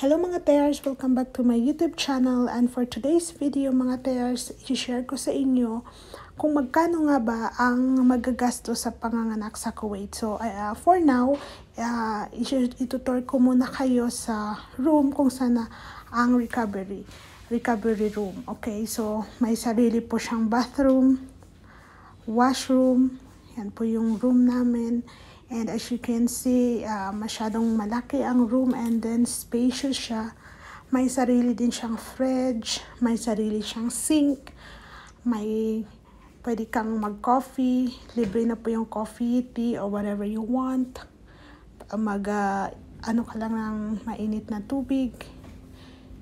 Hello mga tears! Welcome back to my YouTube channel, and for today's video mga tears, i-share ko sa inyo kung magkano nga ba ang magagasto sa panganganak sa Kuwait. So for now, itutur ko muna kayo sa room kung sana ang recovery room. Okay, so may sarili po siyang bathroom, washroom, yan po yung room namin. And as you can see, masyadong malaki ang room and then spacious siya. May sarili din siyang fridge, may sarili siyang sink, may pwede kang mag-coffee, libre na po yung coffee, tea, or whatever you want. Ano ka lang ng mainit na tubig.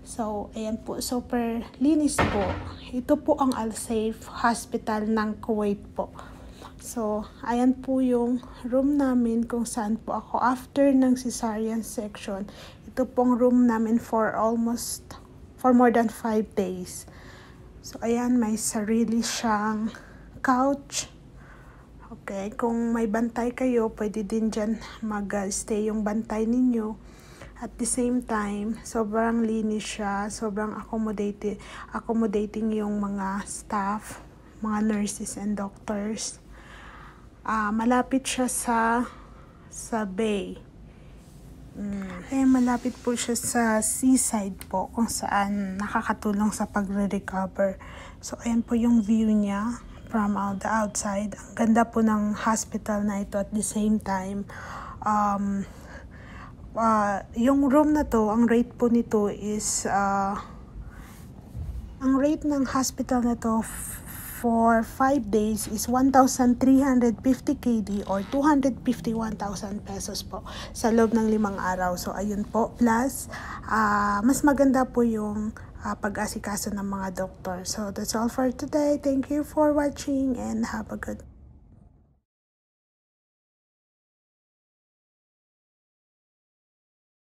So, ayan po, super linis po. Ito po ang Al-Saif Hospital ng Kuwait po. So, ayan po yung room namin kung saan po ako after ng cesarean section. Ito pong room namin for more than 5 days. So, ayan, may sarili siyang couch. Okay, kung may bantay kayo, pwede din dyan mag-stay yung bantay ninyo. At the same time, sobrang linis siya, sobrang accommodating yung mga staff, mga nurses and doctors. Malapit siya sa bay. Malapit po siya sa seaside po, kung saan nakakatulong sa pagre-recover. So, ayan po yung view niya from the outside. Ang ganda po ng hospital na ito. At the same time, yung room na to, ang rate po nito is, ang rate ng hospital na to for 5 days is 1,350 KD or 251,000 pesos po sa loob ng 5 araw. So, ayun po. Plus, mas maganda po yung pag-asikaso ng mga doktor. So, that's all for today. Thank you for watching and have a good